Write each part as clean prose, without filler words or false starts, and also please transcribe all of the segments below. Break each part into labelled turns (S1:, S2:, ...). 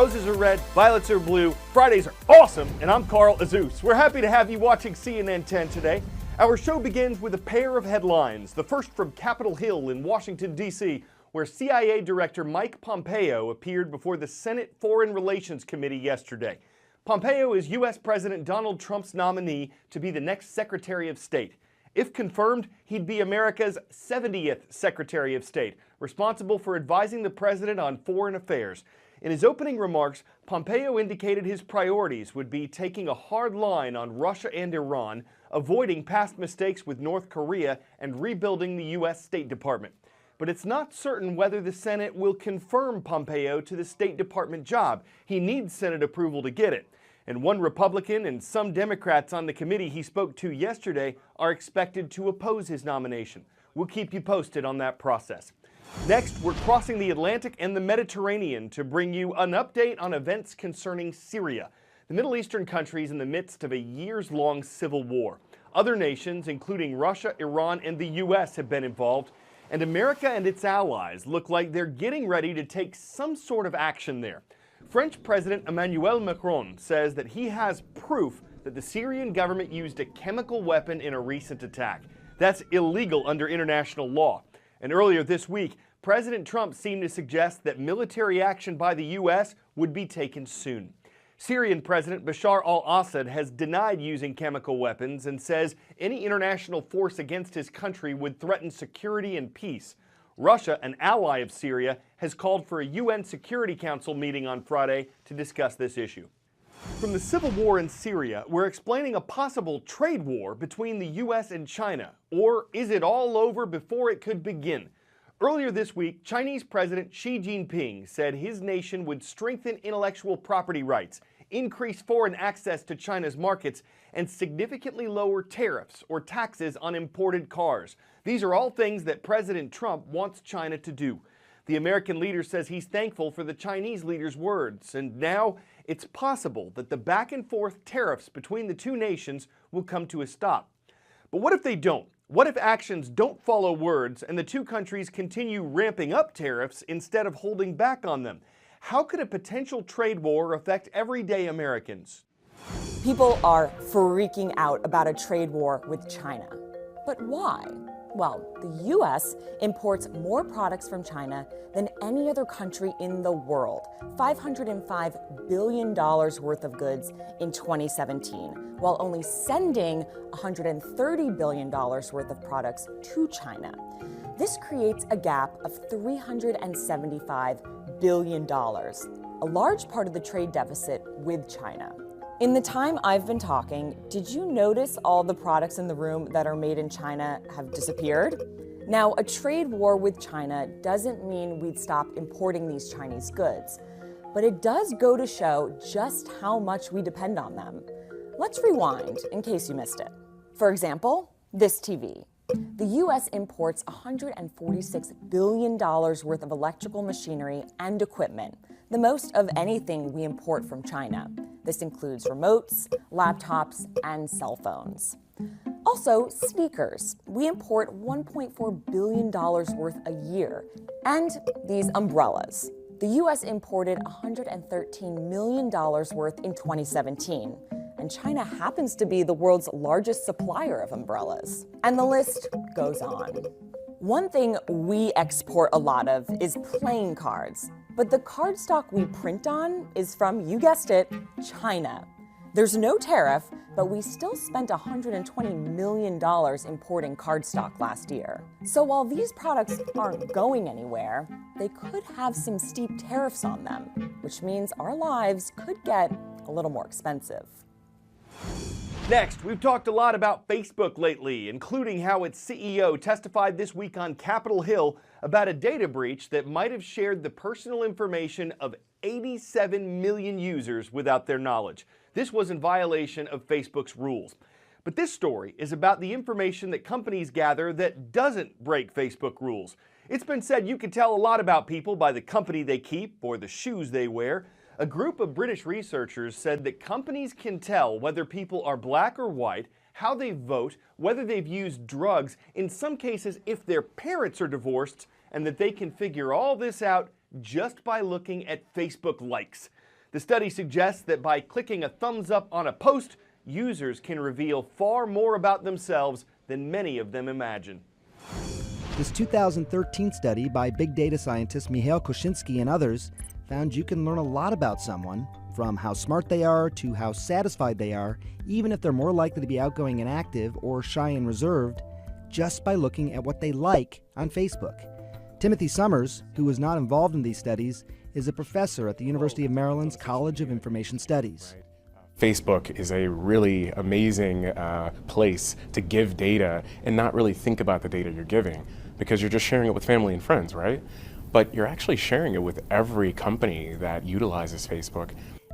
S1: Roses are red, violets are blue, Fridays are awesome, and I'm Cral Azuz. We're happy to have you watching CNN 10 today. Our show begins with a pair of headlines. The first from Capitol Hill in Washington, D.C., where CIA Director Mike Pompeo appeared before the Senate Foreign Relations Committee yesterday. Pompeo is U.S. President Donald Trump's nominee to be the next Secretary of State. If confirmed, he'd be America's 70th Secretary of State, responsible for advising the president on foreign affairs. In his opening remarks, Pompeo indicated his priorities would be taking a hard line on Russia and Iran, avoiding past mistakes with North Korea, and rebuilding the U.S. State Department. But it's not certain whether the Senate will confirm Pompeo to the State Department job. He needs Senate approval to get it. And one Republican and some Democrats on the committee he spoke to yesterday are expected to oppose his nomination. We'll keep you posted on that process. Next, we're crossing the Atlantic and the Mediterranean to bring you an update on events concerning Syria. The Middle Eastern country is in the midst of a years-long civil war. Other nations, including Russia, Iran, and the U.S., have been involved, and America and its allies look like they're getting ready to take some sort of action there. French President Emmanuel Macron says that he has proof that the Syrian government used a chemical weapon in a recent attack. That's illegal under international law. And earlier this week, President Trump seemed to suggest that military action by the U.S. would be taken soon. Syrian President Bashar al-Assad has denied using chemical weapons and says any international force against his country would threaten security and peace. Russia, an ally of Syria, has called for a UN Security Council meeting on Friday to discuss this issue. From the civil war in Syria, we're explaining a possible trade war between the U.S. and China. Or is it all over before it could begin? Earlier this week, Chinese President Xi Jinping said his nation would strengthen intellectual property rights, increase foreign access to China's markets, and significantly lower tariffs or taxes on imported cars. These are all things that President Trump wants China to do. The American leader says he's thankful for the Chinese leader's words, and now it's possible that the back-and-forth tariffs between the two nations will come to a stop. But what if they don't? What if actions don't follow words and the two countries continue ramping up tariffs instead of holding back on them? How could a potential trade war affect everyday Americans?
S2: People are freaking out about a trade war with China. But why? Well, the U.S. imports more products from China than any other country in the world, $505 billion worth of goods in 2017, while only sending $130 billion worth of products to China. This creates a gap of $375 billion, a large part of the trade deficit with China. In the time I've been talking, did you notice all the products in the room that are made in China have disappeared? Now, a trade war with China doesn't mean we'd stop importing these Chinese goods, but it does go to show just how much we depend on them. Let's rewind in case you missed it. For example, this TV. The U.S. imports $146 billion worth of electrical machinery and equipment, the most of anything we import from China. This includes remotes, laptops, and cell phones. Also, sneakers. We import $1.4 billion worth a year. And these umbrellas. The U.S. imported $113 million worth in 2017. And China happens to be the world's largest supplier of umbrellas. And the list goes on. One thing we export a lot of is playing cards. But the cardstock we print on is from, you guessed it, China. There's no tariff, but we still spent $120 million importing cardstock last year. So while these products aren't going anywhere, they could have some steep tariffs on them, which means our lives could get a little more expensive.
S1: Next, we've talked a lot about Facebook lately, including how its CEO testified this week on Capitol Hill about a data breach that might have shared the personal information of 87 million users without their knowledge. This was in violation of Facebook's rules. But this story is about the information that companies gather that doesn't break Facebook rules. It's been said you can tell a lot about people by the company they keep or the shoes they wear. A group of British researchers said that companies can tell whether people are black or white, how they vote, whether they've used drugs, in some cases if their parents are divorced, and that they can figure all this out just by looking at Facebook likes. The study suggests that by clicking a thumbs up on a post, users can reveal far more about themselves than many of them imagine.
S3: This 2013 study by big data scientist Mihail Koshinsky and others found you can learn a lot about someone, from how smart they are to how satisfied they are, even if they're more likely to be outgoing and active or shy and reserved, just by looking at what they like on Facebook. Timothy Summers, who was not involved in these studies, is a professor at the University of Maryland's College of Information Studies.
S4: Facebook is a really amazing place to give data and not really think about the data you're giving, because you're just sharing it with family and friends, right? But you're actually sharing it with every company that utilizes Facebook.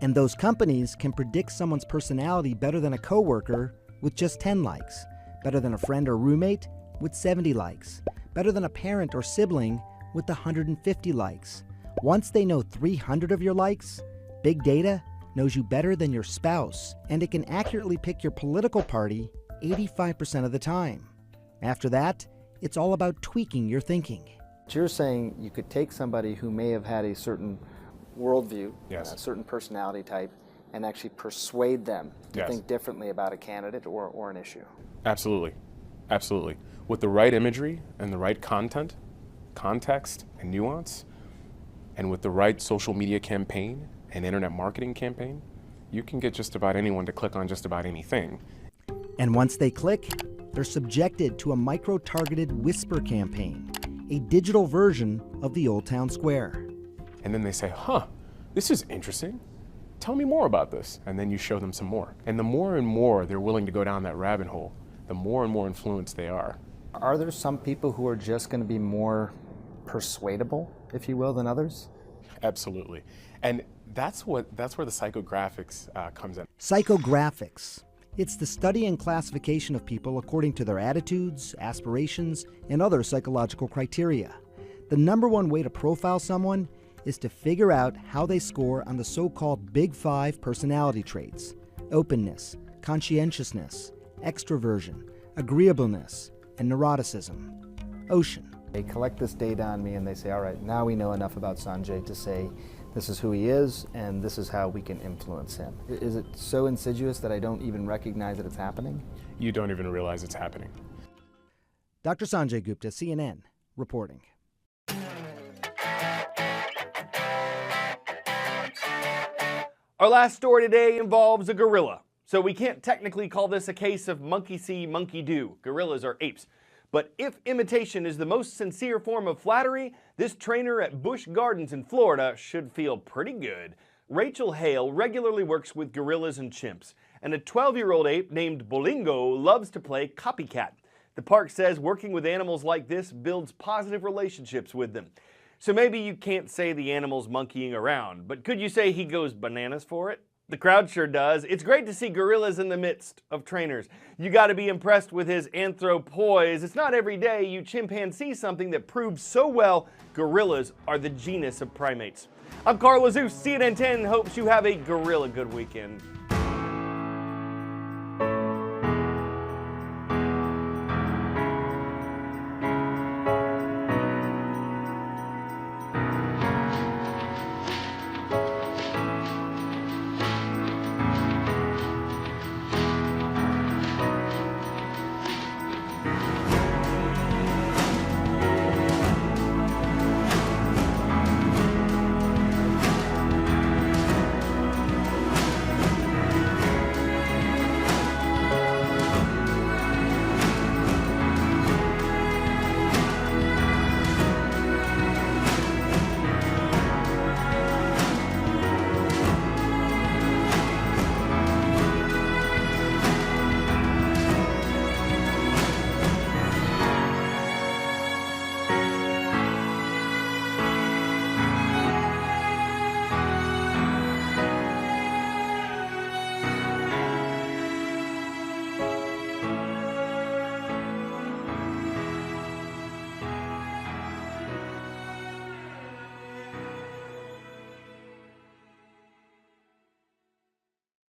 S3: And those companies can predict someone's personality better than a coworker with just 10 likes, better than a friend or roommate with 70 likes, better than a parent or sibling with 150 likes. Once they know 300 of your likes, big data knows you better than your spouse, and it can accurately pick your political party 85% of the time. After that, it's all about tweaking your thinking.
S5: You're saying you could take somebody who may have had a certain worldview,
S4: Yes.
S5: a certain personality type, and actually persuade them to
S4: Yes.
S5: think differently about a candidate or an issue.
S4: Absolutely, absolutely. With the right imagery and the right content, context, and nuance, and with the right social media campaign and internet marketing campaign, you can get just about anyone to click on just about anything.
S3: And once they click, they're subjected to a micro-targeted whisper campaign, a digital version of the Old Town Square.
S4: And then they say, huh, this is interesting. Tell me more about this. And then you show them some more. And the more and more they're willing to go down that rabbit hole, the more and more influenced they are.
S5: Are there some people who are just going to be more persuadable, if you will, than others?
S4: Absolutely. And that's where the psychographics comes in.
S3: Psychographics. It's the study and classification of people according to their attitudes, aspirations, and other psychological criteria. The number one way to profile someone is to figure out how they score on the so-called Big Five personality traits: openness, conscientiousness, extroversion, agreeableness, and neuroticism. Ocean.
S5: They collect this data on me and they say, all right, now we know enough about Sanjay to say this is who he is and this is how we can influence him. Is it so insidious that I don't even recognize that it's happening?
S4: You don't even realize it's happening.
S3: Dr. Sanjay Gupta, CNN, reporting.
S1: Our last story today involves a gorilla. So we can't technically call this a case of monkey see, monkey do. Gorillas are apes. But if imitation is the most sincere form of flattery, this trainer at Busch Gardens in Florida should feel pretty good. Rachel Hale regularly works with gorillas and chimps, and a 12-year-old ape named Bolingo loves to play copycat. The park says working with animals like this builds positive relationships with them. So maybe you can't say the animal's monkeying around, but could you say he goes bananas for it? The crowd sure does. It's great to see gorillas in the midst of trainers. You gotta be impressed with his anthropoise. It's not every day you chimpanzee something that proves so well gorillas are the genus of primates. I'm Cral Azuz, CNN 10, hopes you have a gorilla good weekend.